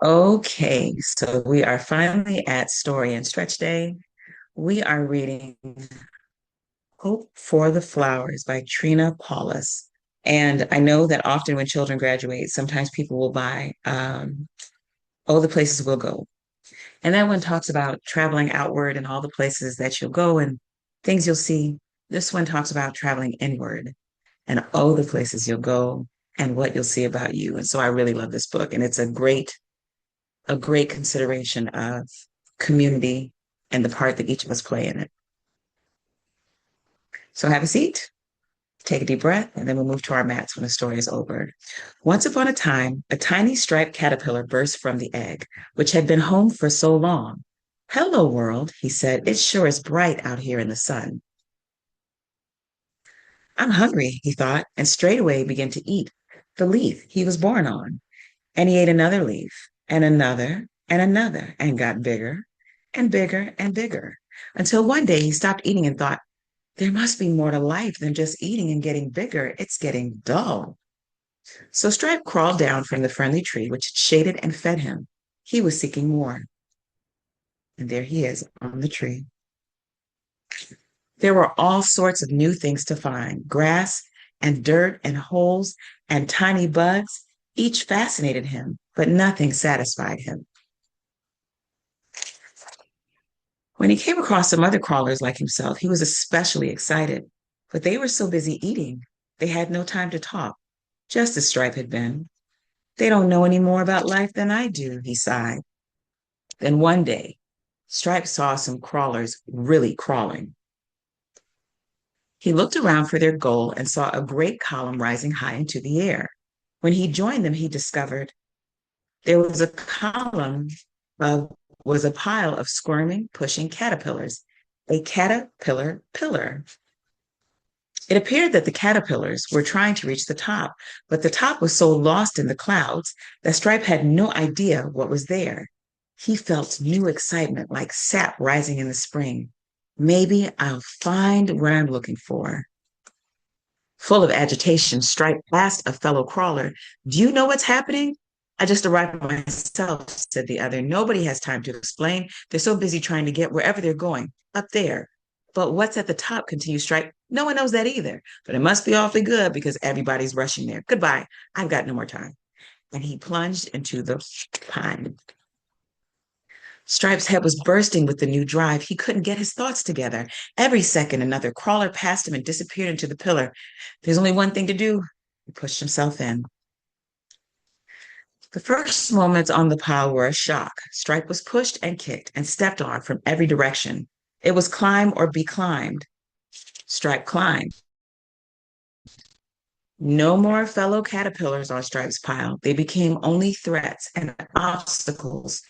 Okay, so we are finally at Story and Stretch Day. We are reading Hope for the Flowers by Trina Paulus. And I know that often when children graduate, sometimes people will buy Oh, the Places We'll Go. And that one talks about traveling outward and all the places that you'll go and things you'll see. This one talks about traveling inward and oh, the places you'll go and what you'll see about you. And so I really love this book. And it's a great consideration of community and the part that each of us play in it. So have a seat, take a deep breath, and then we'll move to our mats when the story is over. Once upon a time, a tiny striped caterpillar burst from the egg, which had been home for so long. Hello, world, he said. It sure is bright out here in the sun. I'm hungry, he thought, and straightway began to eat the leaf he was born on. And he ate another leaf, and another, and got bigger and bigger and bigger, until one day he stopped eating and thought, there must be more to life than just eating and getting bigger. It's getting dull. So Stripe crawled down from the friendly tree which shaded and fed him. He was seeking more. And there he is on the tree. There were all sorts of new things to find, grass and dirt and holes and tiny bugs. Each fascinated him, but nothing satisfied him. When he came across some other crawlers like himself, he was especially excited. But they were so busy eating, they had no time to talk, just as Stripe had been. They don't know any more about life than I do, he sighed. Then one day, Stripe saw some crawlers really crawling. He looked around for their goal and saw a great column rising high into the air. When he joined them, he discovered there was a column of was a pile of squirming, pushing caterpillars, a caterpillar pillar. It appeared that the caterpillars were trying to reach the top, but the top was so lost in the clouds that Stripe had no idea what was there. He felt new excitement like sap rising in the spring. Maybe I'll find what I'm looking for. Full of agitation, Stripe asked a fellow crawler, do you know what's happening? I just arrived myself, said the other. Nobody has time to explain. They're so busy trying to get wherever they're going, up there. But what's at the top, continued Stripe. No one knows that either, but it must be awfully good because everybody's rushing there. Goodbye. I've got no more time. And he plunged into the pine. Stripe's head was bursting with the new drive. He couldn't get his thoughts together. Every second, another crawler passed him and disappeared into the pillar. There's only one thing to do. He pushed himself in. The first moments on the pile were a shock. Stripe was pushed and kicked and stepped on from every direction. It was climb or be climbed. Stripe climbed. No more fellow caterpillars on Stripe's pile. They became only threats and obstacles,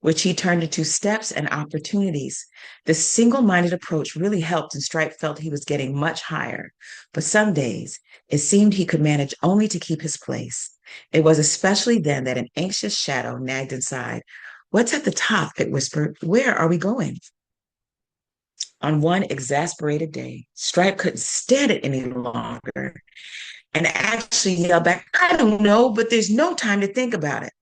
which he turned into steps and opportunities. This single minded approach really helped, and Stripe felt he was getting much higher. But some days, it seemed he could manage only to keep his place. It was especially then that an anxious shadow nagged inside. What's at the top? It whispered. Where are we going? On one exasperated day, Stripe couldn't stand it any longer and actually yelled back, I don't know, but there's no time to think about it.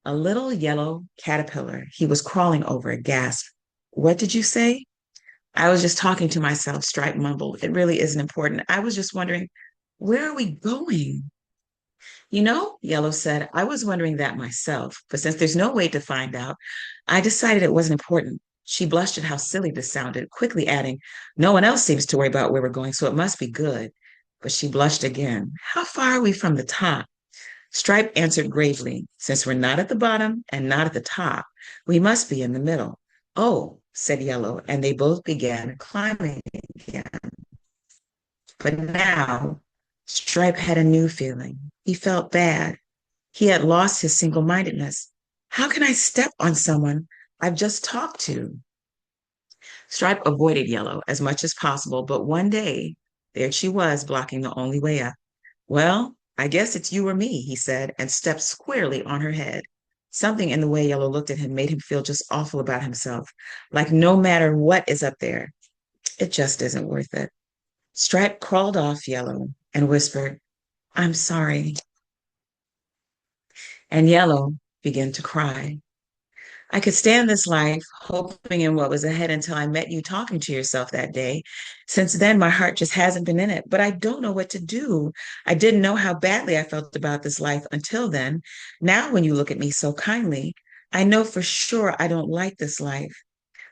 A little yellow caterpillar he was crawling over gasped. What did you say? I was just talking to myself, Stripe mumbled. It really isn't important. I was just wondering, where are we going? Yellow said, I was wondering that myself, but since there's no way to find out, I decided it wasn't important. She blushed at how silly this sounded, quickly adding, no one else seems to worry about where we're going, so it must be good. But she blushed again. How far are we from the top? Stripe answered gravely, since we're not at the bottom and not at the top, we must be in the middle. Oh, said Yellow, and they both began climbing again. But now Stripe had a new feeling. He felt bad. He had lost his single mindedness. How can I step on someone I've just talked to? Stripe avoided Yellow as much as possible, but one day, there she was, blocking the only way up. Well, I guess it's you or me, he said, and stepped squarely on her head. Something in the way Yellow looked at him made him feel just awful about himself, like no matter what is up there, it just isn't worth it. Stripe crawled off Yellow and whispered, I'm sorry. And Yellow began to cry. I could stand this life, hoping in what was ahead until I met you talking to yourself that day. Since then, my heart just hasn't been in it, but I don't know what to do. I didn't know how badly I felt about this life until then. Now, when you look at me so kindly, I know for sure I don't like this life.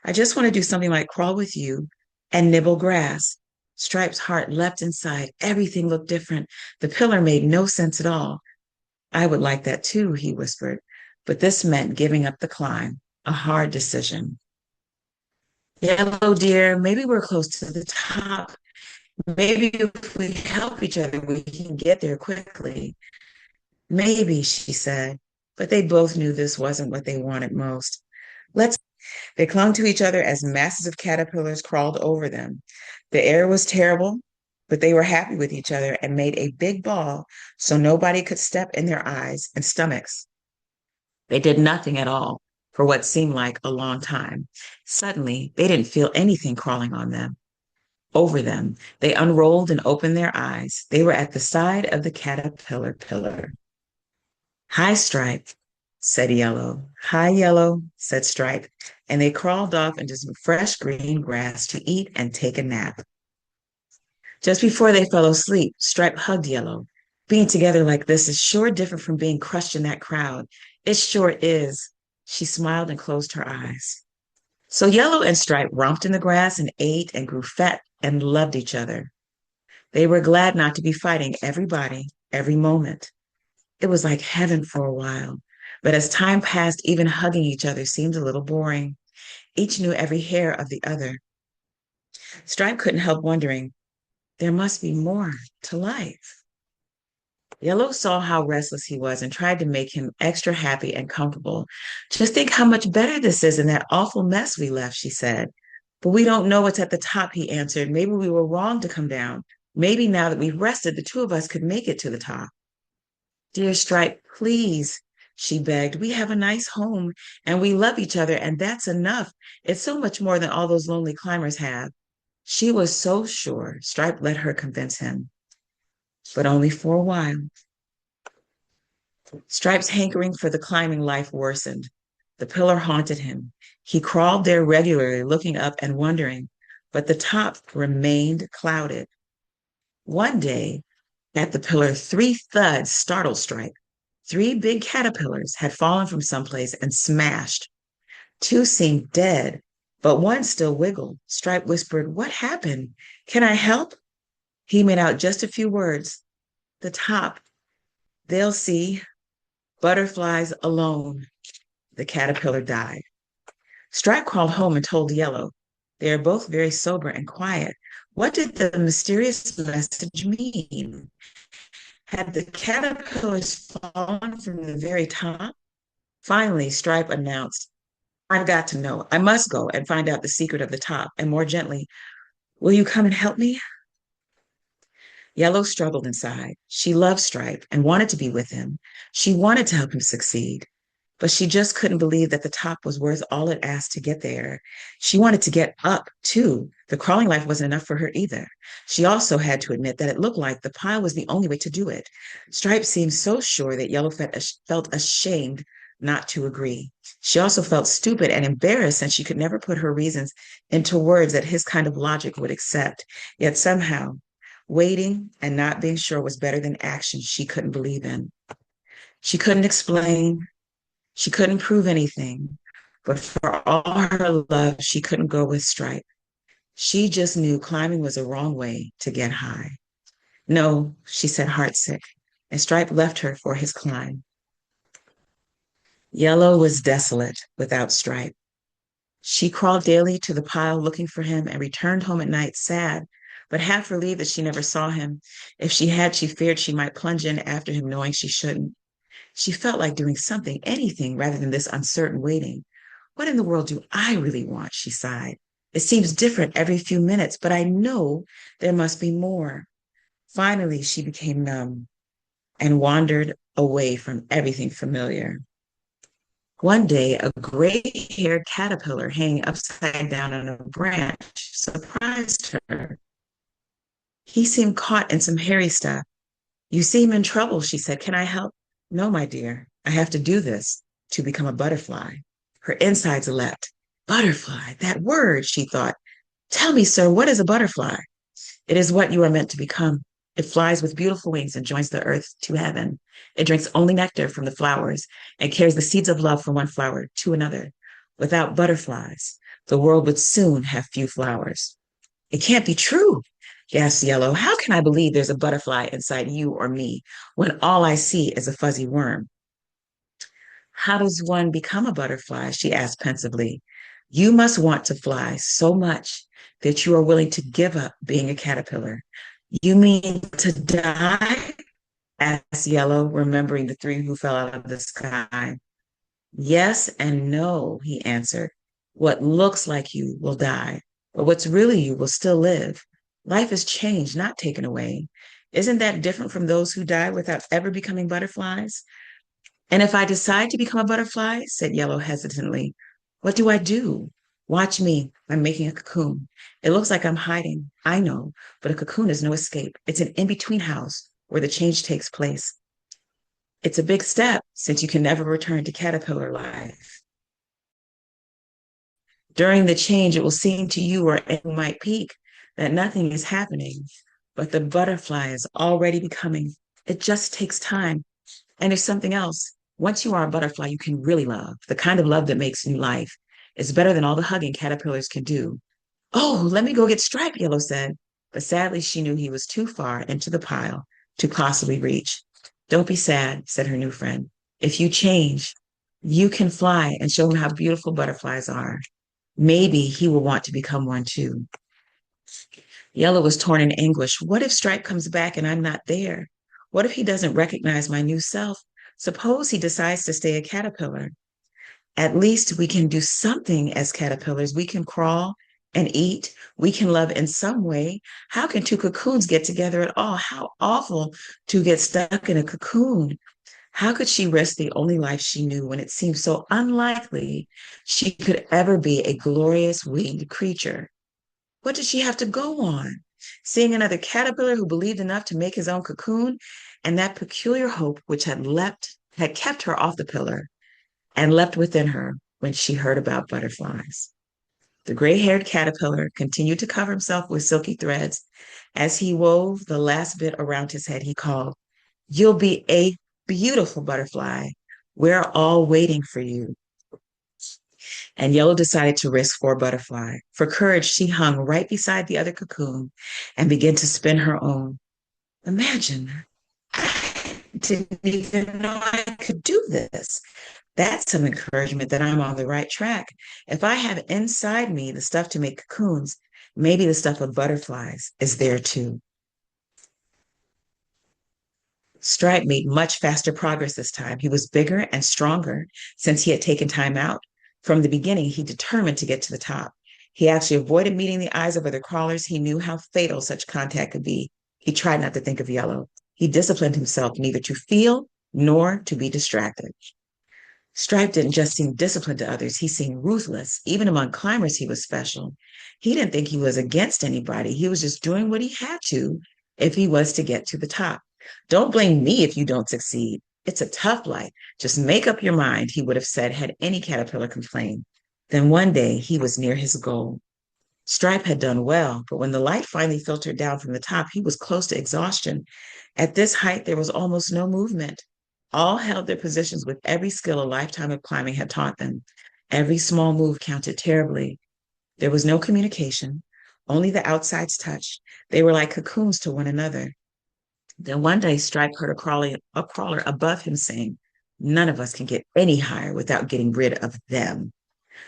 I just want to do something like crawl with you and nibble grass. Stripe's heart leapt inside. Everything looked different. The pillar made no sense at all. I would like that too, he whispered, but this meant giving up the climb, a hard decision. Yellow dear, maybe we're close to the top. Maybe if we help each other, we can get there quickly. Maybe, she said, but they both knew this wasn't what they wanted most. Let's. They clung to each other as masses of caterpillars crawled over them. The air was terrible, but they were happy with each other and made a big ball so nobody could step in their eyes and stomachs. They did nothing at all for what seemed like a long time. Suddenly, they didn't feel anything crawling on them, over them. They unrolled and opened their eyes. They were at the side of the caterpillar pillar. Hi, Stripe, said Yellow. Hi, Yellow, said Stripe. And they crawled off into some fresh green grass to eat and take a nap. Just before they fell asleep, Stripe hugged Yellow. Being together like this is sure different from being crushed in that crowd. It sure is. She smiled and closed her eyes. So Yellow and Stripe romped in the grass and ate and grew fat and loved each other. They were glad not to be fighting everybody, every moment. It was like heaven for a while. But as time passed, even hugging each other seemed a little boring. Each knew every hair of the other. Stripe couldn't help wondering, there must be more to life. Yellow saw how restless he was and tried to make him extra happy and comfortable. Just think how much better this is than that awful mess we left, she said. But we don't know what's at the top, he answered. Maybe we were wrong to come down. Maybe now that we've rested, the two of us could make it to the top. Dear Stripe, please, she begged. We have a nice home and we love each other, and that's enough. It's so much more than all those lonely climbers have. She was so sure. Stripe let her convince him, but only for a while. Stripe's hankering for the climbing life worsened. The pillar haunted him. He crawled there regularly, looking up and wondering, but the top remained clouded. One day, at the pillar, three thuds startled Stripe. Three big caterpillars had fallen from someplace and smashed. Two seemed dead, but one still wiggled. Stripe whispered, "What happened? Can I help?" He made out just a few words. The top. They'll see. Butterflies alone. The caterpillar died. Stripe crawled home and told Yellow. They are both very sober and quiet. What did the mysterious message mean? Had the caterpillars fallen from the very top? Finally, Stripe announced, I've got to know. I must go and find out the secret of the top. And more gently, will you come and help me? Yellow struggled inside. She loved Stripe and wanted to be with him. She wanted to help him succeed, but she just couldn't believe that the top was worth all it asked to get there. She wanted to get up, too. The crawling life wasn't enough for her either. She also had to admit that it looked like the pile was the only way to do it. Stripe seemed so sure that Yellow felt ashamed not to agree. She also felt stupid and embarrassed since she could never put her reasons into words that his kind of logic would accept. Yet somehow, waiting and not being sure was better than action she couldn't believe in. She couldn't explain. She couldn't prove anything. But for all her love, she couldn't go with Stripe. She just knew climbing was a wrong way to get high. No, she said, heartsick, and Stripe left her for his climb. Yellow was desolate without Stripe. She crawled daily to the pile looking for him and returned home at night sad, but half relieved that she never saw him. If she had, she feared she might plunge in after him knowing she shouldn't. She felt like doing something, anything, rather than this uncertain waiting. What in the world do I really want? She sighed. It seems different every few minutes, but I know there must be more. Finally, she became numb and wandered away from everything familiar. One day, a gray-haired caterpillar hanging upside down on a branch surprised her. He seemed caught in some hairy stuff. You seem in trouble, she said. Can I help? No, my dear. I have to do this. to become a butterfly. Her insides leapt. Butterfly, that word, she thought. Tell me, sir, what is a butterfly? It is what you are meant to become. It flies with beautiful wings and joins the earth to heaven. It drinks only nectar from the flowers and carries the seeds of love from one flower to another. Without butterflies, the world would soon have few flowers. It can't be true, gasped Yellow. How can I believe there's a butterfly inside you or me when all I see is a fuzzy worm? How does one become a butterfly? She asked pensively. You must want to fly so much that you are willing to give up being a caterpillar. You mean to die? Asked Yellow, remembering the three who fell out of the sky. Yes and no, he answered. What looks like you will die, but what's really you will still live. Life is changed, not taken away. Isn't that different from those who die without ever becoming butterflies? And if I decide to become a butterfly, said Yellow hesitantly, what do I do? Watch me. I'm making a cocoon. It looks like I'm hiding. I know, but a cocoon is no escape. It's an in-between house where the change takes place. It's a big step since you can never return to caterpillar life. During the change, it will seem to you or it might peak that nothing is happening, but the butterfly is already becoming. It just takes time. And there's something else. Once you are a butterfly, you can really love, the kind of love that makes new life. It's better than all the hugging caterpillars can do. Oh, let me go get Stripe, Yellow said. But sadly, she knew he was too far into the pile to possibly reach. Don't be sad, said her new friend. If you change, you can fly and show him how beautiful butterflies are. Maybe he will want to become one too. Yellow was torn in anguish. What if Stripe comes back and I'm not there? What if he doesn't recognize my new self? Suppose he decides to stay a caterpillar. At least we can do something as caterpillars. We can crawl and eat. We can love in some way. How can two cocoons get together at all? How awful to get stuck in a cocoon. How could she risk the only life she knew when it seemed so unlikely she could ever be a glorious winged creature? What did she have to go on? Seeing another caterpillar who believed enough to make his own cocoon, and that peculiar hope which had kept her off the pillar and leapt within her when she heard about butterflies. The gray-haired caterpillar continued to cover himself with silky threads. As he wove the last bit around his head, he called, You'll be a beautiful butterfly. We're all waiting for you. And Yellow decided to risk for a butterfly. For courage, she hung right beside the other cocoon and began to spin her own. Imagine, I didn't even know I could do this. That's some encouragement that I'm on the right track. If I have inside me the stuff to make cocoons, maybe the stuff of butterflies is there too. Stripe made much faster progress this time. He was bigger and stronger since he had taken time out. From the beginning, he determined to get to the top. He actually avoided meeting the eyes of other crawlers. He knew how fatal such contact could be. He tried not to think of Yellow. He disciplined himself neither to feel nor to be distracted. Stripe didn't just seem disciplined to others, he seemed ruthless. Even among climbers, he was special. He didn't think he was against anybody. He was just doing what he had to if he was to get to the top. Don't blame me if you don't succeed. It's a tough life. Just make up your mind, he would have said had any caterpillar complained. Then one day he was near his goal. Stripe had done well, but when the light finally filtered down from the top, he was close to exhaustion. At this height, there was almost no movement. All held their positions with every skill a lifetime of climbing had taught them. Every small move counted terribly. There was no communication, only the outsides touched. They were like cocoons to one another. Then one day, Stripe heard a crawler above him saying, None of us can get any higher without getting rid of them.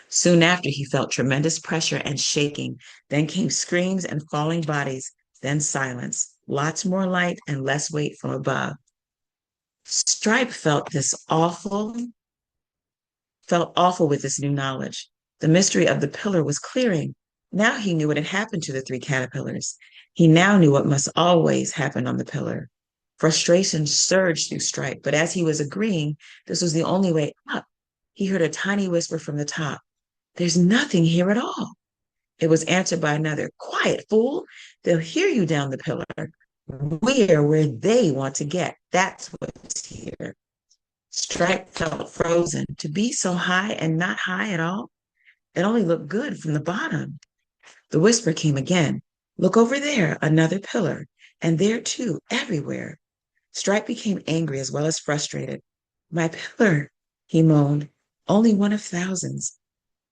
Soon after, he felt tremendous pressure and shaking. Then came screams and falling bodies, then silence, lots more light and less weight from above. Stripe felt awful with this new knowledge. The mystery of the pillar was clearing. Now he knew what had happened to the three caterpillars. He now knew what must always happen on the pillar. Frustration surged through Stripe, but as he was agreeing this was the only way up, he heard a tiny whisper from the top. There's nothing here at all. It was answered by another. Quiet, fool. They'll hear you down the pillar. We're where they want to get. That's what's here. Stripe felt frozen. To be so high and not high at all, it only looked good from the bottom. The whisper came again. Look over there, another pillar. And there too, everywhere. Stripe became angry as well as frustrated. My pillar, he moaned. Only one of thousands.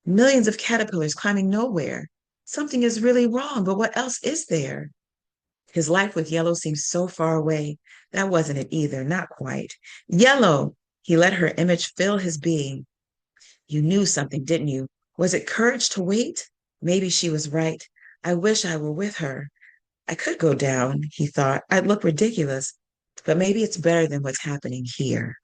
Millions of caterpillars climbing nowhere. Something is really wrong, but what else is there? His life with Yellow seemed so far away. That wasn't it either, not quite. Yellow! He let her image fill his being. You knew something, didn't you? Was it courage to wait? Maybe she was right. I wish I were with her. I could go down, he thought. I'd look ridiculous, but maybe it's better than what's happening here.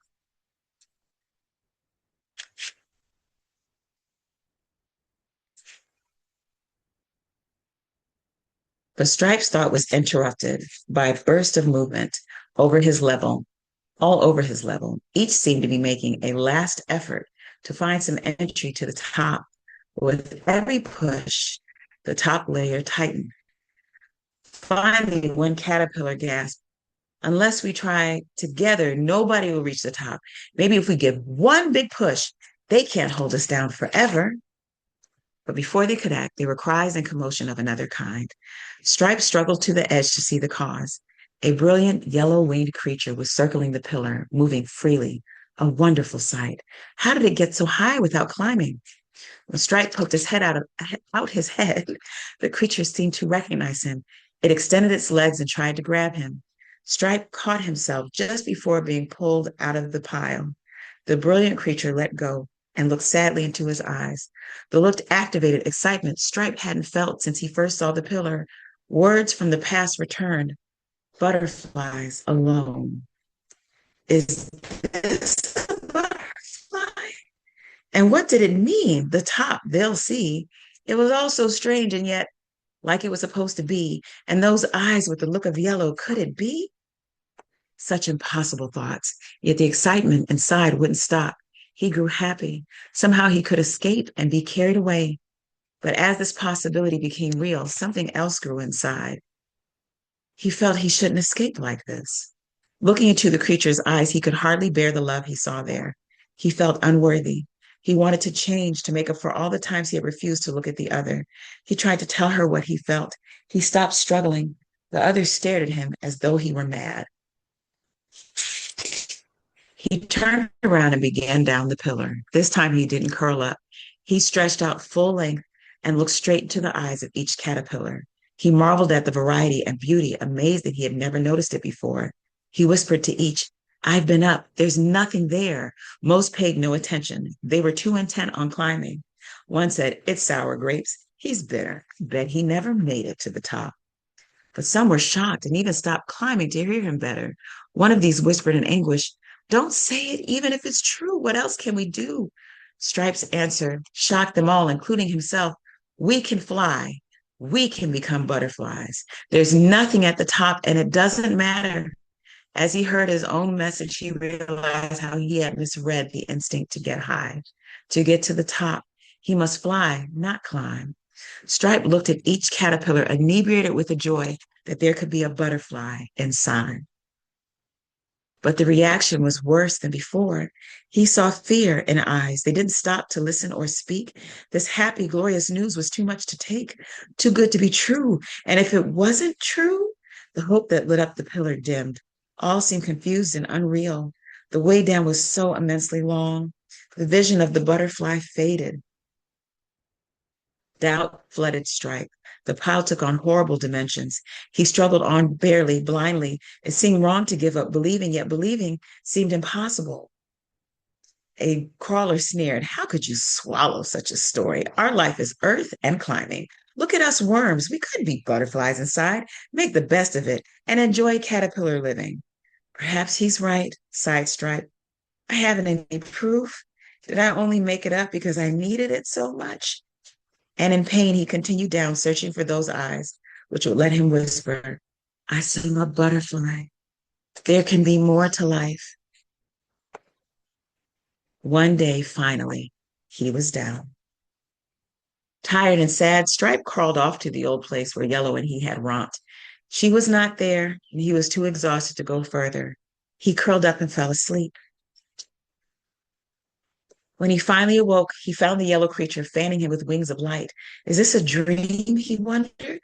But Stripe's thought was interrupted by a burst of movement over his level, all over his level. Each seemed to be making a last effort to find some entry to the top. With every push, the top layer tightened. Finally, one caterpillar gasped, unless we try together, nobody will reach the top. Maybe if we give one big push, they can't hold us down forever. But before they could act, there were cries and commotion of another kind. Stripe struggled to the edge to see the cause. A brilliant yellow-winged creature was circling the pillar, moving freely. A wonderful sight. How did it get so high without climbing? When Stripe poked his head out his head, the creature seemed to recognize him. It extended its legs and tried to grab him. Stripe caught himself just before being pulled out of the pile. The brilliant creature let go and looked sadly into his eyes. The look activated excitement Stripe hadn't felt since he first saw the pillar. Words from the past returned. Butterflies alone. Is this a butterfly? And what did it mean? The top, they'll see. It was all so strange and yet like it was supposed to be. And those eyes with the look of yellow, could it be? Such impossible thoughts. Yet the excitement inside wouldn't stop. He grew happy. Somehow he could escape and be carried away. But as this possibility became real, something else grew inside. He felt he shouldn't escape like this. Looking into the creature's eyes, he could hardly bear the love he saw there. He felt unworthy. He wanted to change to make up for all the times he had refused to look at the other. He tried to tell her what he felt. He stopped struggling. The other stared at him as though he were mad. He turned around and began down the pillar. This time he didn't curl up. He stretched out full length and looked straight into the eyes of each caterpillar. He marveled at the variety and beauty, amazed that he had never noticed it before. He whispered to each, I've been up. There's nothing there. Most paid no attention. They were too intent on climbing. One said, It's sour grapes. He's bitter. Bet he never made it to the top. But some were shocked and even stopped climbing to hear him better. One of these whispered in anguish, Don't say it, even if it's true. What else can we do? Stripe's answer shocked them all, including himself. We can fly. We can become butterflies. There's nothing at the top, and it doesn't matter. As he heard his own message, he realized how he had misread the instinct to get high. To get to the top, he must fly, not climb. Stripe looked at each caterpillar, inebriated with the joy that there could be a butterfly inside. But the reaction was worse than before. He saw fear in eyes. They didn't stop to listen or speak. This happy, glorious news was too much to take, too good to be true. And if it wasn't true, the hope that lit up the pillar dimmed. All seemed confused and unreal. The way down was so immensely long. The vision of the butterfly faded. Doubt flooded Stripe. The pile took on horrible dimensions. He struggled on barely, blindly. It seemed wrong to give up believing, yet believing seemed impossible. A crawler sneered, How could you swallow such a story? Our life is earth and climbing. Look at us worms. We could be butterflies inside, make the best of it, and enjoy caterpillar living. Perhaps he's right, sighed Stripe. I haven't any proof. Did I only make it up because I needed it so much? And in pain, he continued down, searching for those eyes, which would let him whisper, I am a butterfly. There can be more to life. One day, finally, he was down. Tired and sad, Stripe crawled off to the old place where Yellow and he had romped. She was not there, and he was too exhausted to go further. He curled up and fell asleep. When he finally awoke, he found the yellow creature fanning him with wings of light. Is this a dream? He wondered.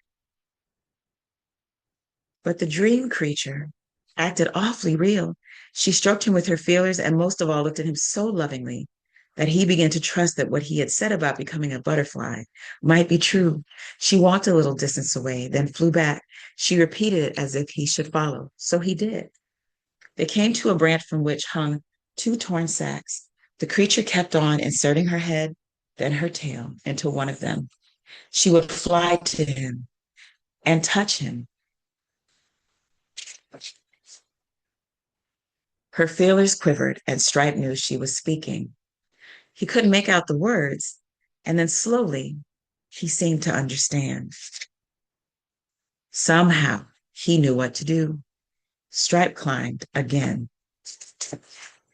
But the dream creature acted awfully real. She stroked him with her feelers and most of all looked at him so lovingly that he began to trust that what he had said about becoming a butterfly might be true. She walked a little distance away, then flew back. She repeated it as if he should follow. So he did. They came to a branch from which hung two torn sacks. The creature kept on inserting her head, then her tail into one of them. She would fly to him and touch him. Her feelers quivered, and Stripe knew she was speaking. He couldn't make out the words, and then slowly he seemed to understand. Somehow he knew what to do. Stripe climbed again.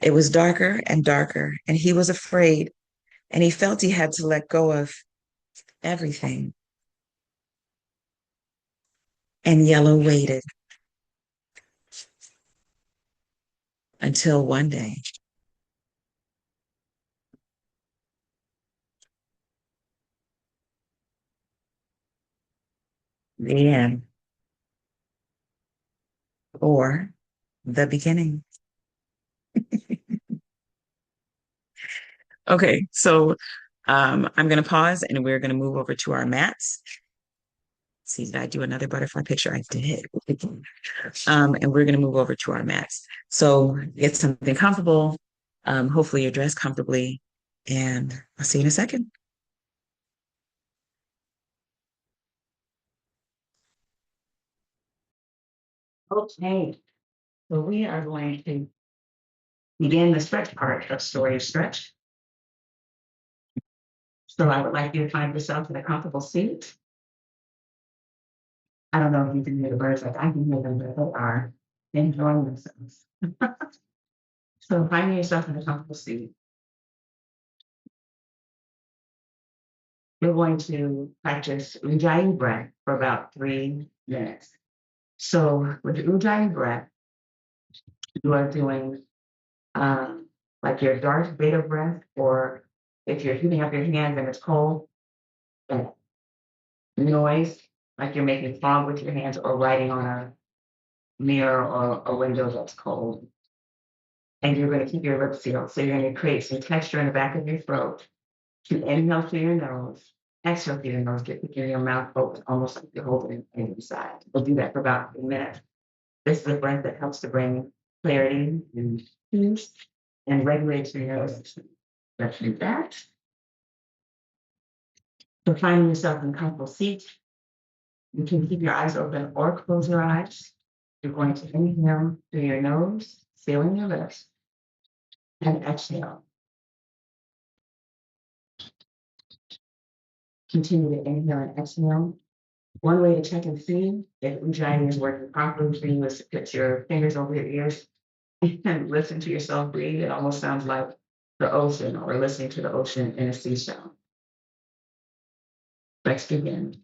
It was darker and darker, and he was afraid, and he felt he had to let go of everything. And Yellow waited until one day, the end, or the beginning. Okay, so I'm going to pause and we're going to move over to our mats. See, did I do another butterfly picture? I did. And we're going to move over to our mats. So get something comfortable. Hopefully you're dressed comfortably. And I'll see you in a second. Okay, so we are going to begin the stretch part of Story of Stretch. So I would like you to find yourself in a comfortable seat. I don't know if you can hear the birds like I can hear them, but they are enjoying themselves. So find yourself in a comfortable seat. We're going to practice Ujjayi breath for about 3 minutes. So with Ujjayi breath, you are doing like your Darth Vader breath, or if you're heating up your hands and it's cold, that noise, like you're making fog with your hands or writing on a mirror or a window that's cold. And you're going to keep your lips sealed. So you're going to create some texture in the back of your throat. To inhale through your nose, exhale through your nose, get your mouth open, almost like you're holding it inside. We'll do that for about 3 minutes. This is a breath that helps to bring clarity and peace and regulate your nervous system. Let's do that. So finding yourself in a comfortable seat, you can keep your eyes open or close your eyes. You're going to inhale through your nose, sealing your lips, and exhale. Continue to inhale and exhale. One way to check and see if Ujjayi is working properly for you is to put your fingers over your ears and listen to yourself breathe. It almost sounds like the ocean or listening to the ocean in a seashell. Let's begin.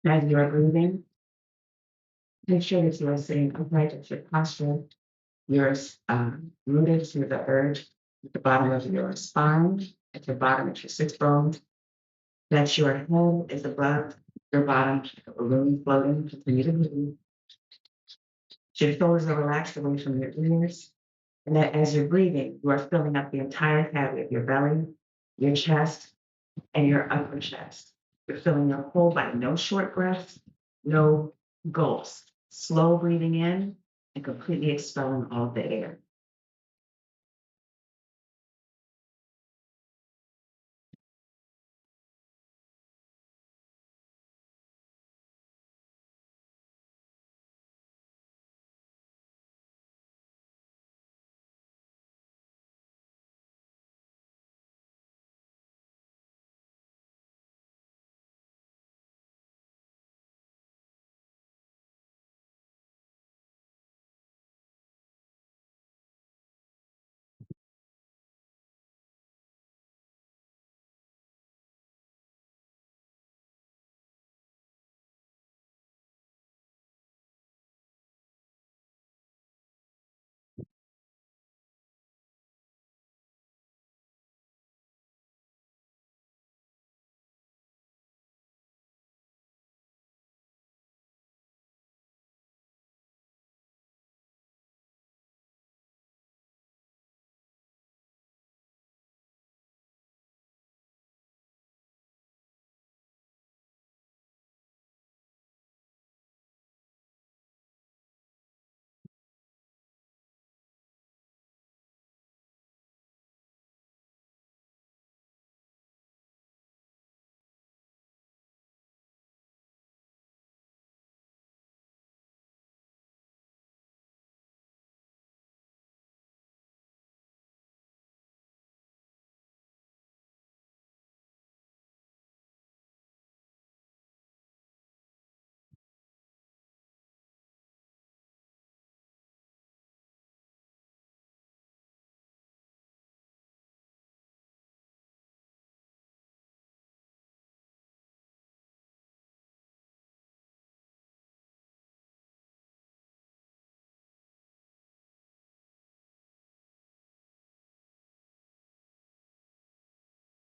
As you are breathing, make sure that you are sitting upright at your posture. You're rooted to the earth at the bottom of your spine, at your bottom of your sits bones. That your head is above your bottom, like a balloon floating. Continue to breathe. Your shoulders are relaxed away from your ears. And that as you're breathing, you are filling up the entire cavity of your belly, your chest, and your upper chest. You're filling your whole body. No short breaths, no gulps. Slow breathing in and completely expelling all the air.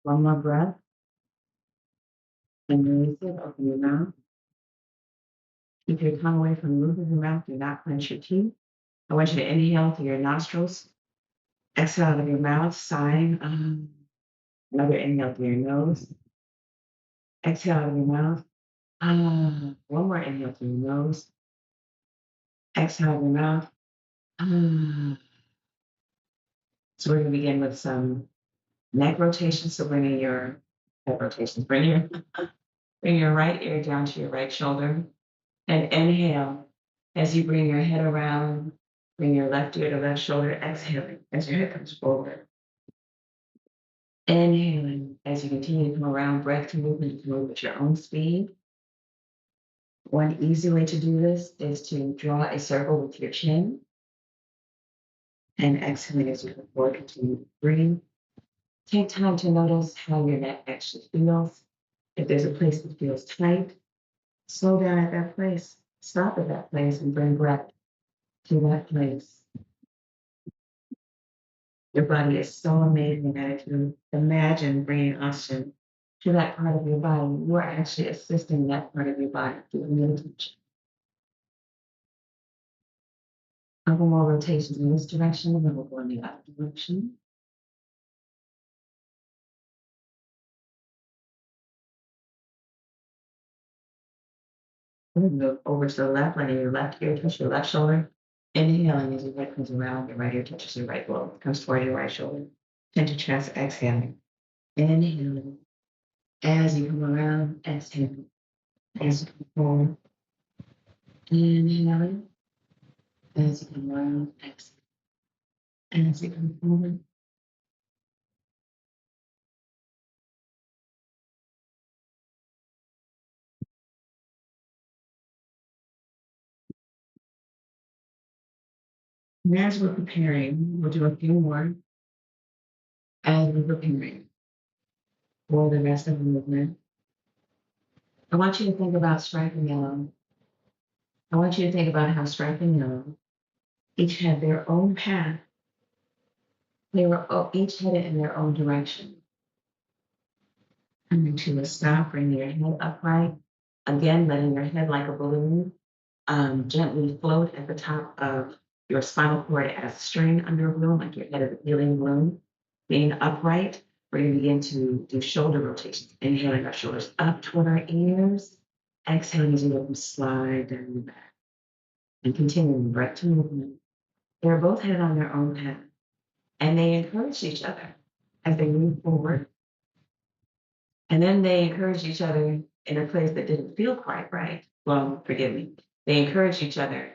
One more breath and release it. Open your mouth. Keep your tongue away from the roof of your mouth. Do not clench your teeth. I want you to inhale through your nostrils. Exhale out of your mouth, sighing. Another inhale through your nose. Exhale out of your mouth. One more inhale through your nose. Exhale out of your mouth. So we're going to begin with some neck rotations. So bringing your head rotations. Bring your right ear down to your right shoulder. And inhale as you bring your head around. Bring your left ear to left shoulder. Exhaling as your head comes forward. Inhaling as you continue to come around. Breath to movement. You can move at your own speed. One easy way to do this is to draw a circle with your chin. And exhaling as you come forward. Continue to breathe. Take time to notice how your neck actually feels. If there's a place that feels tight, slow down at that place. Stop at that place and bring breath to that place. Your body is so amazing that if you imagine bringing oxygen to that part of your body, you are actually assisting that part of your body through meditation. Couple more rotations in this direction, and then we'll go in the other direction. We're going to go over to the left, letting your left ear touch your left shoulder. Inhaling as your head comes around, your right ear touches your right glove, comes toward your right shoulder. Chin to chest, exhaling. Inhaling as you come around, exhaling. As you come forward, inhaling. As you come around, exhaling. As you come forward. And as we're preparing, we'll do a few more as we're preparing for the rest of the movement. I want you to think about stripe and yellow. I want you to think about how stripe and yellow each had their own path. They were each headed in their own direction. Coming to a stop, bringing your head upright. Again, letting your head like a balloon gently float at the top of your spinal cord as a string under a balloon, like your head is a helium balloon. Being upright, we're going to begin to do shoulder rotations. Inhaling our shoulders up toward our ears. Exhaling as you let them slide down the back. And continuing breath to movement. They're both headed on their own path. And they encourage each other as they move forward. And then they encourage each other in a place that didn't feel quite right. Well, forgive me. They encourage each other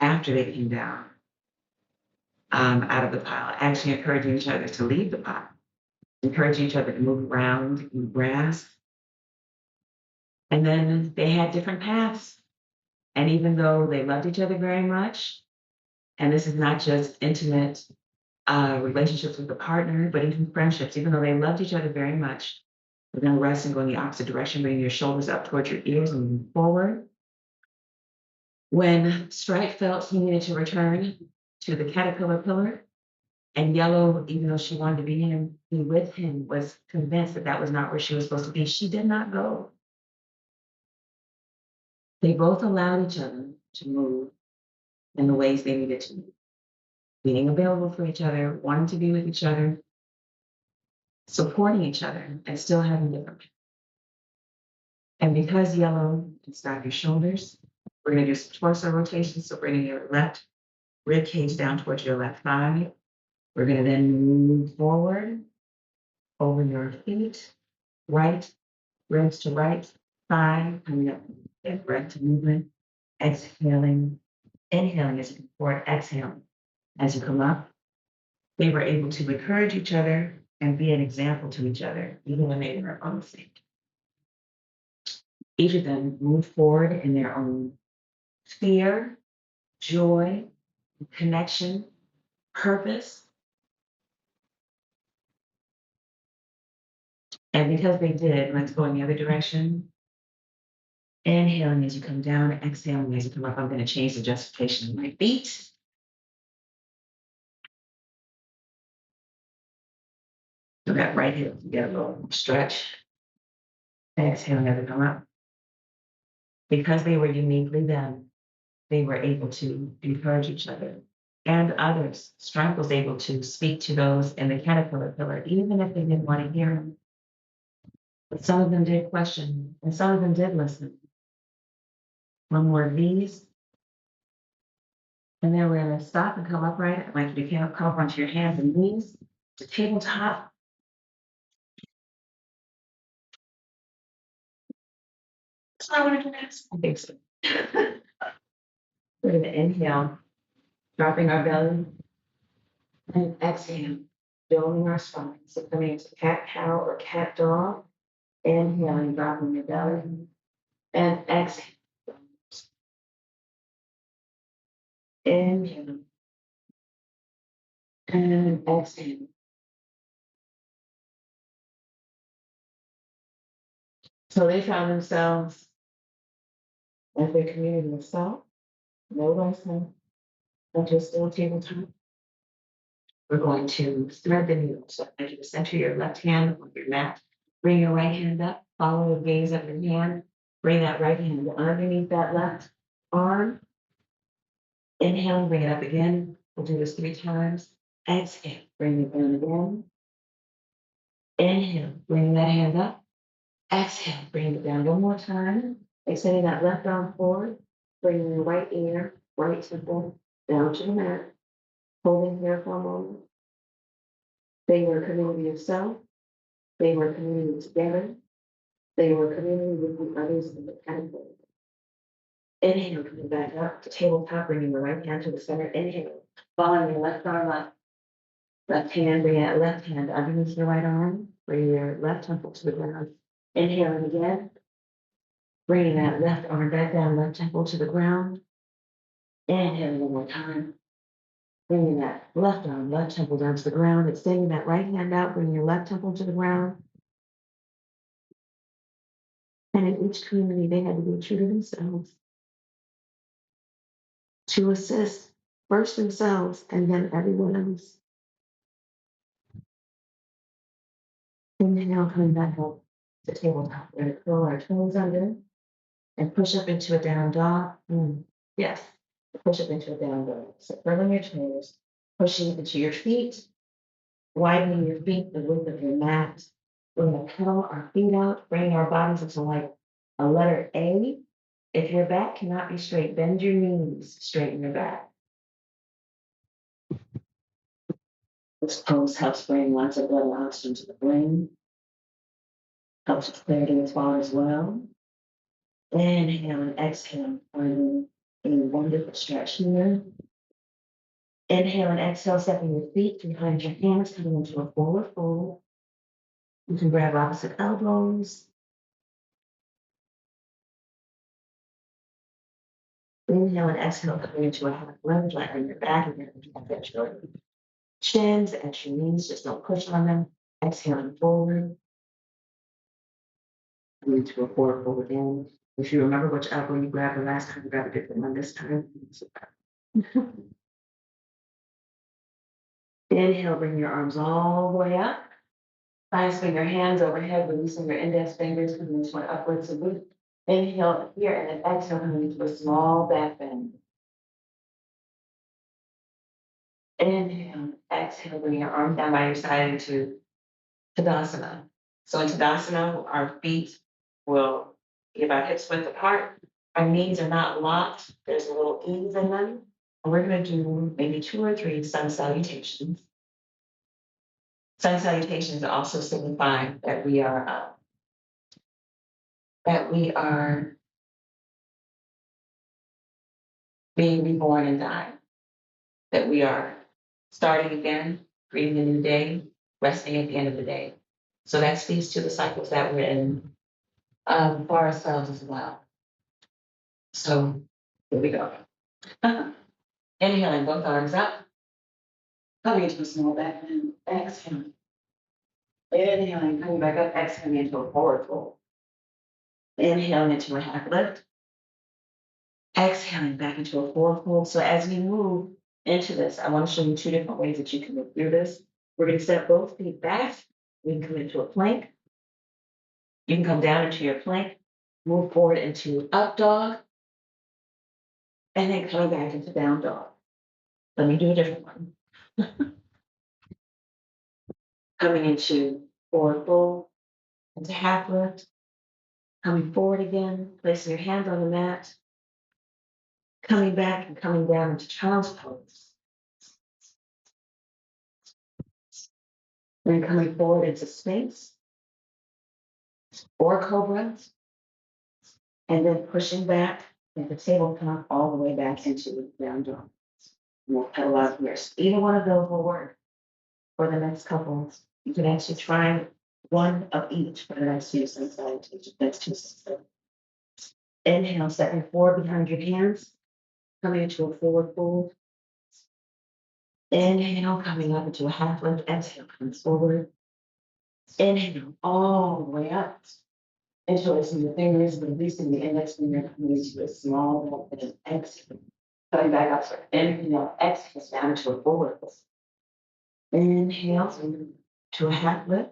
after they came down out of the pile, actually encouraging each other to leave the pile, encouraging each other to move around in grass. And then they had different paths. And even though they loved each other very much, and this is not just intimate relationships with a partner, but even friendships, even though they loved each other very much, we're going to rest and go in the opposite direction, bringing your shoulders up towards your ears and move forward. When Stripe felt he needed to return to the caterpillar pillar, and Yellow, even though she wanted to be with him, was convinced that that was not where she was supposed to be, she did not go. They both allowed each other to move in the ways they needed to move, being available for each other, wanting to be with each other, supporting each other, and still having different. And because Yellow can stop your shoulders, we're going to do some torso rotations. So bringing your left rib cage down towards your left thigh. We're going to then move forward over your feet, right ribs to right thigh, coming up, get breath to movement, exhaling, inhaling as you come forward, exhaling as you come up. They were able to encourage each other and be an example to each other, even when they were on the same. Each of them moved forward in their own fear, joy, connection, purpose. And because they did, let's go in the other direction. Inhaling as you come down, exhaling as you come up. I'm going to change the justification of my feet. that right hip together, a little stretch. Exhale, never come up. Because they were uniquely them, they were able to encourage each other and others. Strength was able to speak to those in the caterpillar pillar, even if they didn't want to hear him. But some of them did question, and some of them did listen. One more of these, and then we're going to stop and come upright. I'd like you to come up onto your hands and knees to tabletop. I think so. We're going to inhale, dropping our belly, and exhale, building our spine. So coming into cat cow or cat dog, inhaling, dropping your belly, and exhale. Inhale and exhale. So they found themselves as their community of self, no thyself, until still tabletop. We're going to thread the needle. So as you center your left hand on your mat, bring your right hand up, follow the gaze of your hand, bring that right hand underneath that left arm. Inhale, bring it up again. We'll do this 3 times. Exhale, bring it down again. Inhale, bring that hand up. Exhale, bring it down one more time. Extending that left arm forward, bringing your right ear, right temple down to the mat. Holding here for a moment. They were a community of self. They were a community together. They were a community with the others in the category. Inhale, coming back up to tabletop, bringing the right hand to the center. Inhale, following your left arm up. Left hand, bring that left hand underneath your right arm. Bring your left temple to the ground. Inhaling again. Bringing that left arm back down, left temple to the ground. Inhaling one more time. Bringing that left arm, left temple down to the ground. Extending that right hand out, bringing your left temple to the ground. And in each community, they had to be true to themselves to assist first themselves and then everyone else. Inhale, coming back up to tabletop. We're going to curl our toes under and push up into a down dog. Yes, push up into a down dog. So curling your toes, pushing into your feet, widening your feet the width of your mat. We're going to pedal our feet out, bring our bodies into like a letter A. If your back cannot be straight, bend your knees, straighten your back. This pose helps bring lots of blood oxygen to the brain, helps with clarity and thought as well. Inhale and exhale, finding a wonderful stretch here. Inhale and exhale, stepping your feet behind your hands, coming into a forward fold. You can grab opposite elbows. Inhale and exhale, coming into a half lunge, lightening your back, and then at your chins, at your knees, just don't push on them. Exhaling forward. Into a forward fold again. If you remember which elbow you grabbed the last time, grab a different one this time. Inhale, bring your arms all the way up. Thighs, swing your hands overhead, releasing your index fingers, coming into an upward salute. Inhale here and then exhale, coming into a small back bend. Inhale, exhale, bring your arms down by your side into Tadasana. So in Tadasana, our feet will be about hips width apart. Our knees are not locked. There's a little ease in them. And we're going to do maybe 2 or 3 sun salutations. Sun salutations also signify that we are being reborn and dying, that we are starting again, creating a new day, resting at the end of the day. So that speaks to the cycles that we're in for ourselves as well. So here we go. Inhaling, both arms up, coming into a small back bend. Exhale. Inhaling, coming back up, exhaling into a forward fold. Inhaling into a half lift. Exhaling back into a forward fold. So as we move into this, I want to show you 2 different ways that you can move through this. We're going to step both feet back You can come into a plank. You can come down into your plank, move forward into up dog, and then coming back into down dog. Let me do a different one. Coming into forward fold, into half lift, coming forward again, placing your hands on the mat, coming back and coming down into child's pose. Then coming forward into space or cobra, and then pushing back into tabletop all the way back into down dog. We'll pedal out here. So either one of those will work for the next couple. You can actually try one of each for the next two sets. Next two sets. Inhale, stepping forward behind your hands, coming into a forward fold. Inhale, coming up into a half lift. Exhale, comes forward. Inhale, all the way up. Interlacing your fingers, releasing the index finger, coming into a small bend. Exhale, coming back up. So inhale, exhale, down to a forward fold. Inhale to a half lift.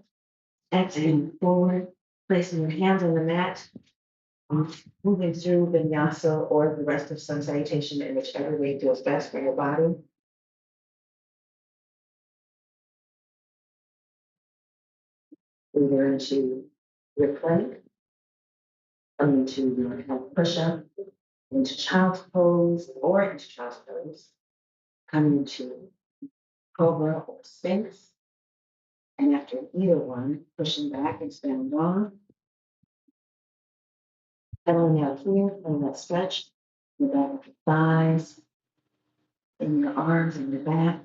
Exhale forward, placing your hands on the mat, moving through vinyasa or the rest of sun salutation in whichever way feels best for your body. Either into your plank, into your push-up, into child's pose, or into child's pose, coming into cobra or sphinx. And after either one, pushing back and stand on. Settling out here, feeling that stretch in the back of your thighs, in your arms, in your back.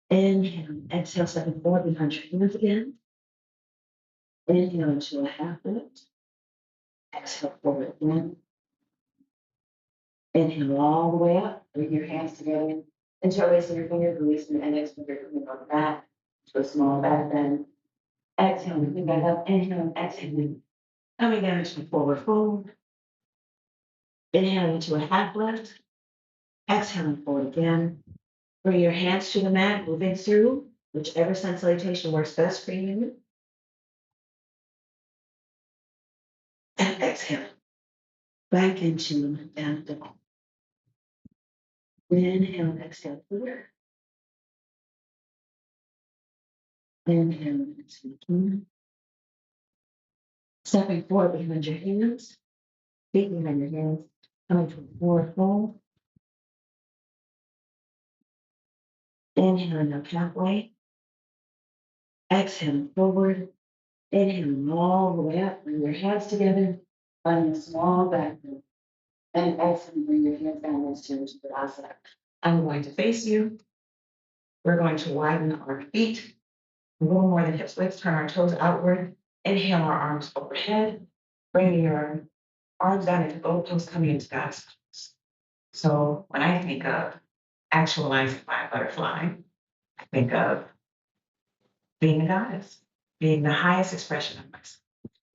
Inhale, exhale, stepping forward behind your hands again. Inhale into a half lift. Exhale forward again. Inhale all the way up. Bring your hands together. Interlacing your fingers, releasing the index finger coming on back to a small back bend. Exhale, moving back up. Inhale, exhale. Coming down into a forward fold. Inhale into a half lift. Exhaling forward again. Bring your hands to the mat, moving through whichever sun salutation works best for you. And exhale. Back into down dog. Inhale and exhale here. Inhale and exhale here. Stepping forward behind your hands, feet behind your hands, coming to a forward fold. Inhaling up halfway. Exhaling forward. Inhaling all the way up. Bring your hands together. Finding a small back bend. And exhaling, bring your hands down into Tadasana. I'm going to face you. We're going to widen our feet a little more than hips width, turn our toes outward. Inhale our arms overhead. Bring your arms down into both toes coming into God's pose. So when I think of actualizing my butterfly, I think of being a goddess, being the highest expression of myself.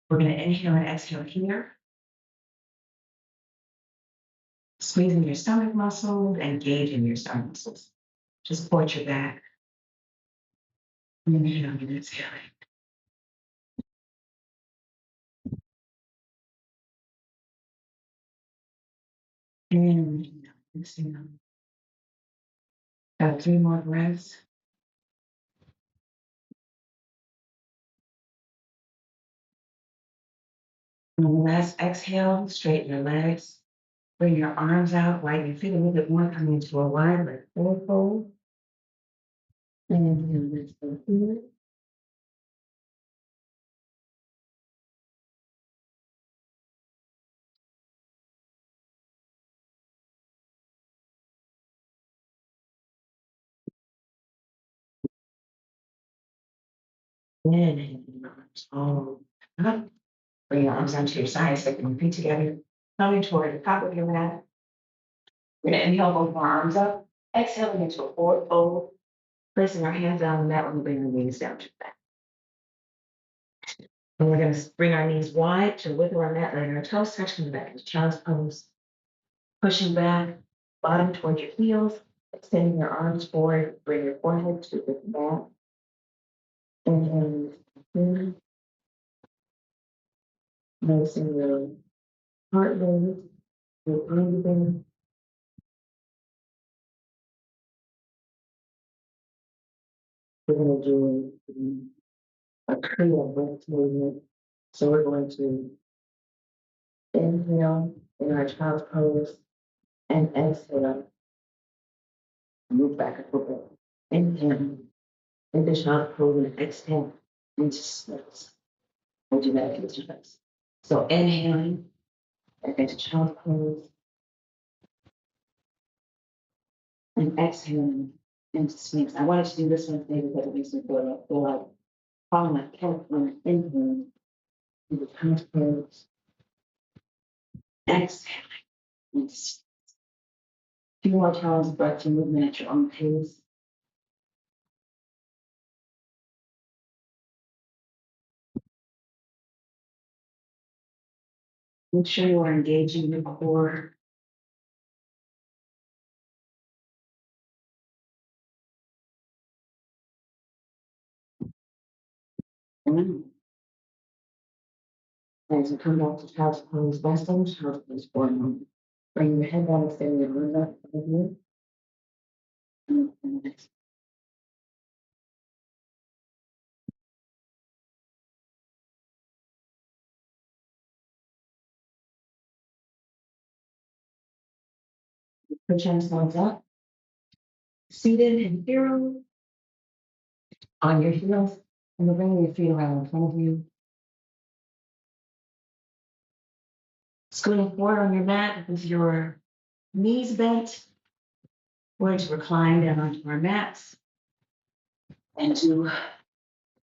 We're going to inhale and exhale here, squeezing your stomach muscles, engaging your stomach muscles. Just support your back. Inhale and exhale. And exhale. Got 3 more breaths. On the last exhale, straighten your legs. Bring your arms out, widen your feet a little bit more, coming into a wide leg forward fold. And let's go here. Inhale your arms all up. Bring your arms onto your sides, stepping your feet together, coming toward the top of your mat. We're going to inhale both of our arms up, exhaling into a forward fold, placing our hands down on the mat and bring our knees down to the back. And we're going to bring our knees wide to the width of our mat, letting our toes touch, coming back into child's pose. Pushing back, bottom towards your heels, extending your arms forward, bring your forehead to the mat. Noticing your heart rate, your breathing. We're going to do a Kriya breath movement. So we're going to inhale in our child's pose and exhale, move back a little bit. Inhale into child's pose and exhale into splits. We'll do that into splits. So inhaling into child's pose and exhaling into sphinx. I wanted to do this one thing because it makes me feel like following my California inhaling into child's pose, exhaling into sphinx. Few more times, breath and movement at your own pace. Make sure you are engaging your core. And as you come back to child's pose, rest on child's pose for a moment. Bring your head down, extend your arms up over you. And put your hands up. Seated in hero on your heels, and we're bringing your feet around in front of you. Scooting forward on your mat with your knees bent. We're going to recline down onto our mats and do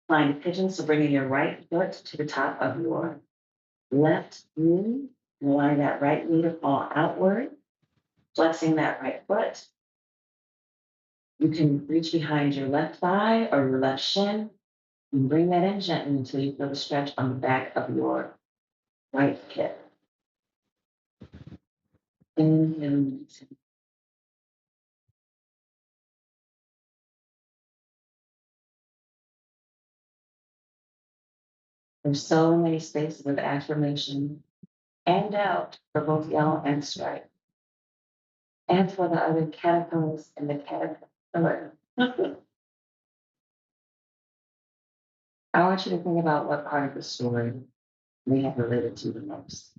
flying pigeon. So bringing your right foot to the top of your left knee, and allowing that right knee to fall outward, flexing that right foot. You can reach behind your left thigh or your left shin and bring that in gently until you feel the stretch on the back of your right hip. Inhale. There's so many spaces of affirmation and doubt for both yellow and stripe, and for the other caterpillars and the caterpillar. I want you to think about what part of the story may have related to the most.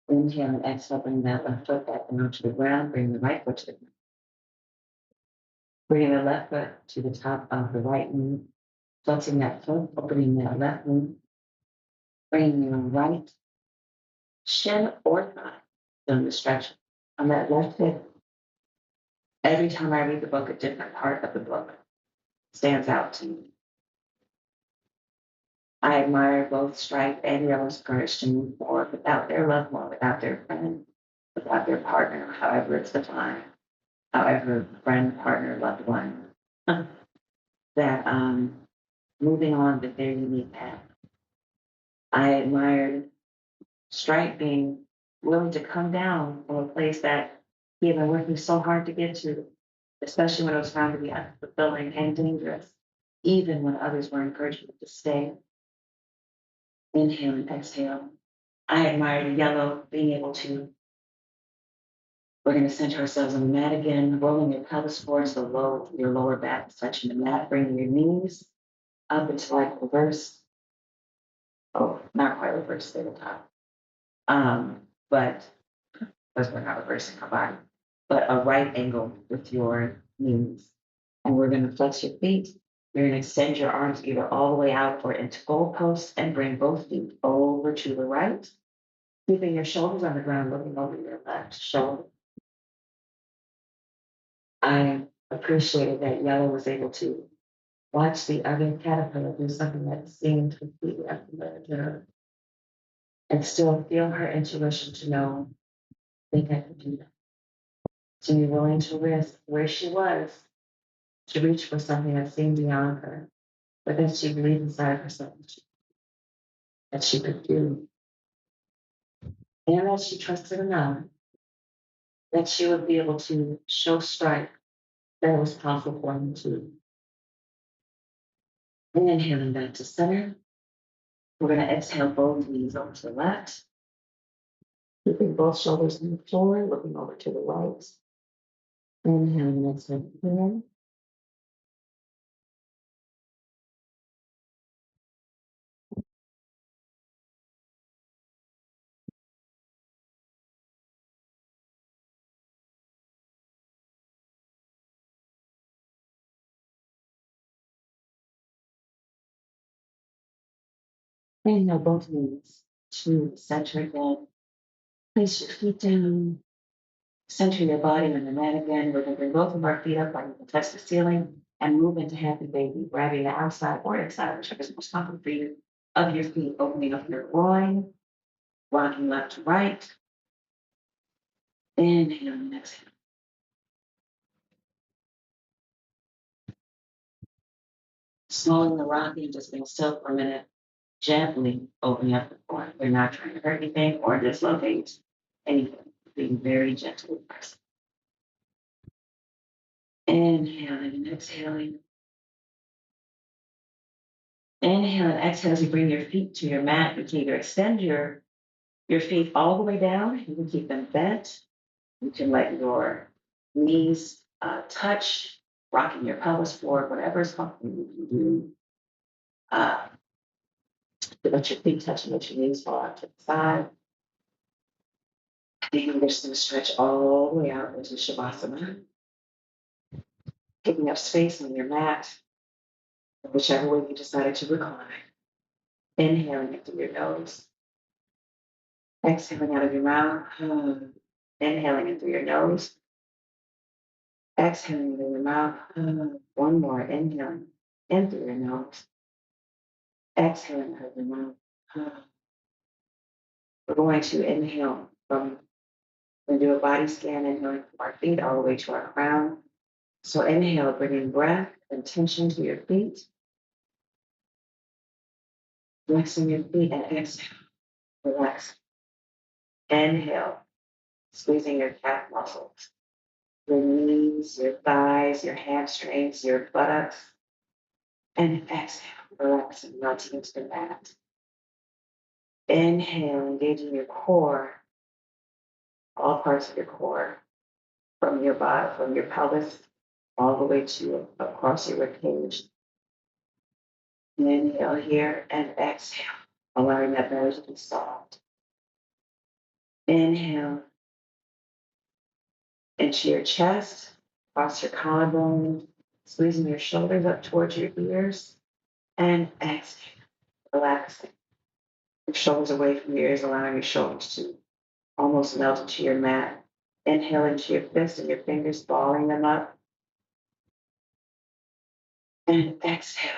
Inhale and exhale, bring that left foot back down to the ground, bring the right foot to the ground. Bringing the left foot to the top of the right knee, flexing that foot, opening that left knee, bringing your right shin or thigh, doing the stretch on that left hip. Every time I read the book, a different part of the book stands out to me. I admire both Stripe and Yellow's courage to move forward without their loved one, without their friend, without their partner, however it's defined, however, friend, partner, loved one, that moving on with their unique path. I admired Stripe being willing to come down from a place that he had been working so hard to get to, especially when it was found to be unfulfilling and dangerous, even when others were encouraging him to stay. Inhale and exhale. I admired Yellow being able to, we're going to center ourselves on the mat again, rolling your pelvis forward so your lower back is touching the mat, bringing your knees up into like reverse. Oh, not quite reverse, stay the top. But because we're not reversing our body, but a right angle with your knees. And we're going to flex your feet. You're going to extend your arms either all the way out or into goalposts and bring both feet over to the right, keeping your shoulders on the ground, looking over your left shoulder. I appreciated that Yellow was able to watch the other caterpillar do something that seemed completely unfamiliar to her and still feel her intuition to know, I think I could do that. To be willing to risk where she was to reach for something that seemed beyond her, but that she believed inside of herself that she could do, and that she trusted enough that she would be able to show Stripe that it was possible for him to. And inhaling back to center, We're going to exhale both knees over to the left, keeping both shoulders on the floor, looking over to the right. Inhale and exhale here. Inhale both knees to the center again. Place your feet down. Center your body on the mat again. We're going to bring both of our feet up like we can touch the ceiling and move into happy baby, grabbing the outside or inside, whichever is most comfortable for you, of your feet, opening up your groin, rocking left to right. Inhale and exhale. Slowing the rocking, just being still for a minute, gently opening up the groin. We're not trying to hurt anything or dislocate anything. Being very gentle with ourselves. Inhaling and exhaling. Inhale and exhale as you bring your feet to your mat. You can either extend your feet all the way down. You can keep them bent. You can let your knees touch, rocking your pelvis forward, whatever is comfortable you can do. Let your feet touch and let your knees fall out to the side. And you're just going to stretch all the way out into Shavasana, picking up space on your mat, whichever way you decided to recline. Inhaling it through your nose, exhaling out of your mouth, inhaling in through your nose, exhaling through your mouth. One more, inhaling in through your nose, exhaling out of your mouth. We're going to inhale from, we're going to do a body scan, inhaling from our feet all the way to our crown. So inhale, bringing breath and tension to your feet, flexing your feet, and exhale, relax. Inhale, squeezing your calf muscles, your knees, your thighs, your hamstrings, your buttocks, and exhale, relaxing, melting into the mat. Inhale, engaging your core, all parts of your core, from your body, from your pelvis, all the way to across your ribcage. Inhale here and exhale, allowing that belly to be soft. Inhale into your chest, across your collarbone, squeezing your shoulders up towards your ears, and exhale, relaxing. Your shoulders away from your ears, allowing your shoulders to almost melt into your mat. Inhale into your fists and your fingers, balling them up. And exhale,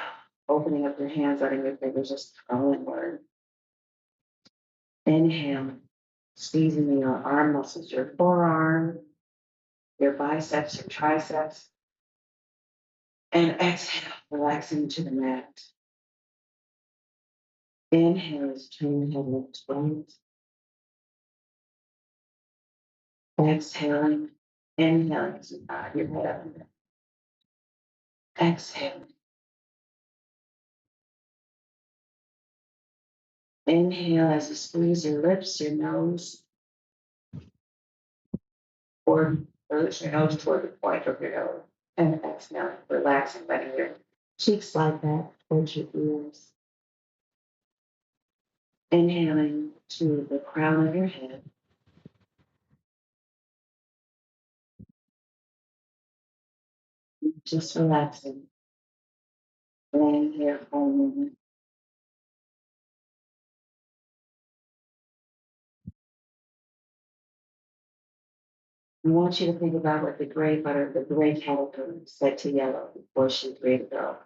opening up your hands, letting your fingers just curl inward. Inhale, squeezing your arm muscles, your forearm, your biceps, your triceps. And exhale, relaxing to the mat. Inhale as you turn your head left to right. Exhaling, inhaling as you nod your head up and down. Exhaling. Inhale as you squeeze your lips, your nose, or push your nose toward the point of your nose. And exhaling, relaxing, letting your cheeks slide back towards your ears. Inhaling to the crown of your head. Just relaxing. Laying here for a moment. I want you to think about what the gray caterpillar said to Yellow before she created her.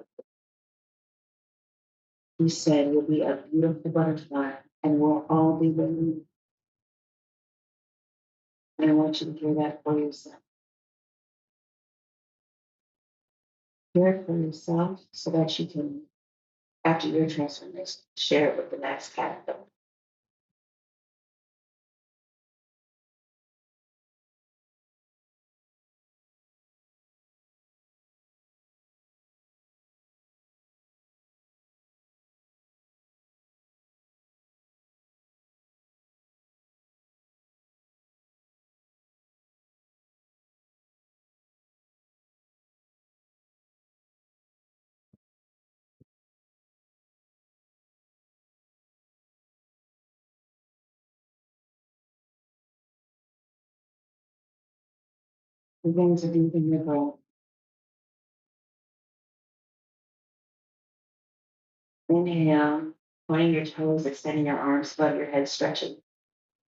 He said, "You'll be a beautiful butterfly and we'll all be with you." And I want you to hear that for yourself. Hear it for yourself so that you can, after your transformation, share it with the next caterpillar. Begin to deepen your breath. Inhale, pointing your toes, extending your arms above your head, stretching.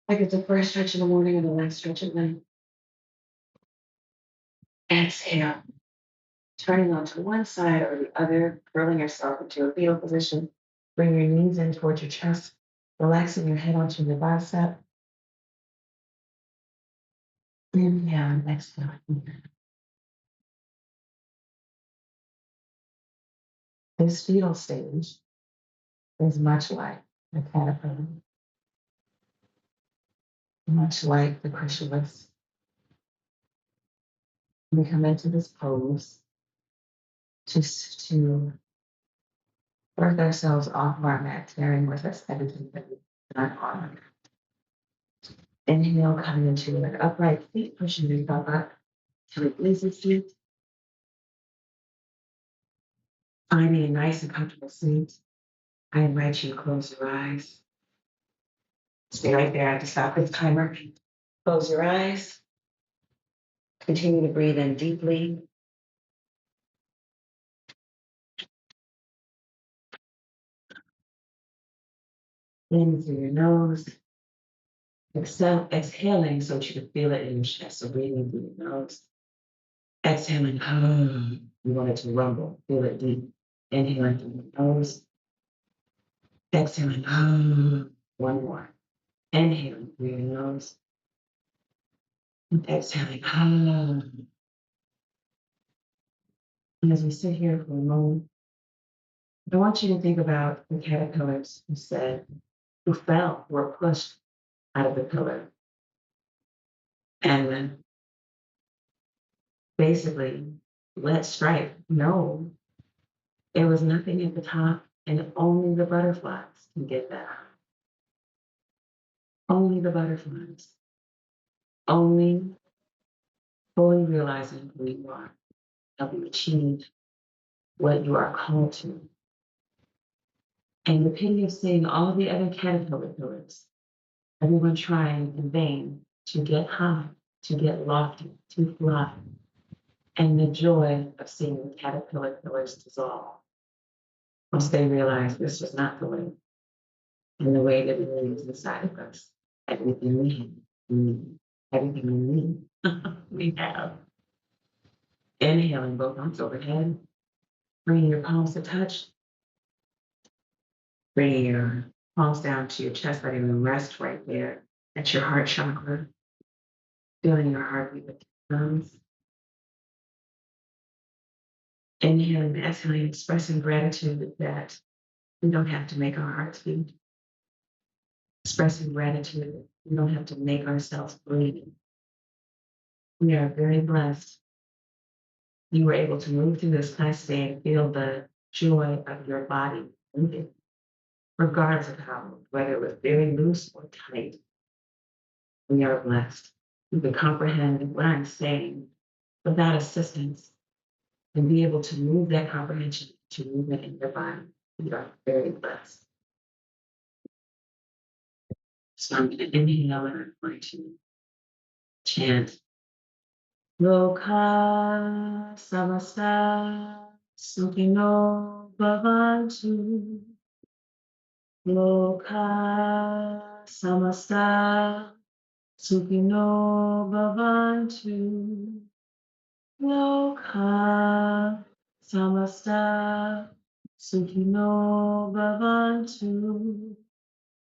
Like it's the first stretch in the morning and the last stretch at night. Exhale, turning onto one side or the other, curling yourself into a fetal position. Bring your knees in towards your chest, relaxing your head onto your bicep. Inhale and exhale. This fetal stage is much like the caterpillar, much like the chrysalis. We come into this pose to birth ourselves off of our mat, carrying with us everything that we've done on our mat. Inhale, coming into an upright seat, pushing yourself up to a easy seat. Finding a nice and comfortable seat. I invite you to close your eyes. Stay right there. I have to stop this timer. Close your eyes. Continue to breathe in deeply. In through your nose. Exhaling so that you can feel it in your chest. So breathing through your nose. Exhaling. You want it to rumble. Feel it deep. Inhaling through your nose. Exhaling. One more. Inhaling through your nose. Exhaling. And as we sit here for a moment, I want you to think about the caterpillars who fell, were pushed out of the pillar. And then basically let strife know there was nothing at the top and only the butterflies can get that. Only the butterflies. Only fully realizing who you are, helping achieve what you are called to. And the pity of seeing all the other caterpillar pillars, everyone trying in vain to get high, to get lofty, to fly, and the joy of seeing the caterpillar pillars dissolve once they realize this was not the way, and the way that lives inside of us. Everything we need, everything we need, we have. Inhaling both arms overhead, bringing your palms to touch, bringing your palms down to your chest, letting them rest right there at your heart chakra, feeling your heartbeat with your thumbs. Inhaling and exhaling, expressing gratitude that we don't have to make our hearts beat. Expressing gratitude that we don't have to make ourselves breathe. We are very blessed. You were able to move through this class today and feel the joy of your body moving, regardless of how, whether it was very loose or tight. We are blessed. You can comprehend what I'm saying without assistance and be able to move that comprehension to movement in your body. We are very blessed. So I'm going to inhale and I'm going to chant Loka Samasta Sukhino Bhavantu. Loka Samasta Sukhino Bhavantu. Loka Samasta Sukhino Bhavantu.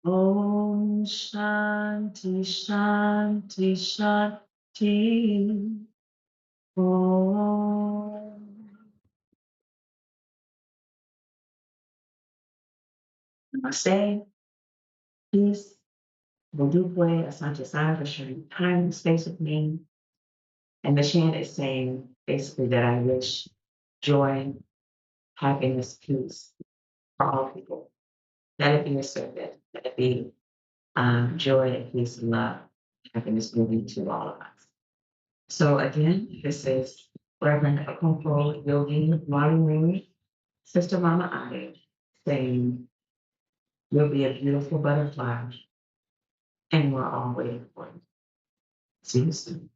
Om Shanti Shanti Shanti. Om. Namaste. Peace. Bodhukwe Asante Sai for sharing time and space with me. And the chant is saying basically that I wish joy, happiness, peace for all people. Let it be a servant. Let it be joy and peace and love, happiness moving to all of us. So again, this is Reverend Akompo Yogi Wali Sister Mama Ade, saying, you'll be a beautiful butterfly, and we're all waiting for you. See you soon.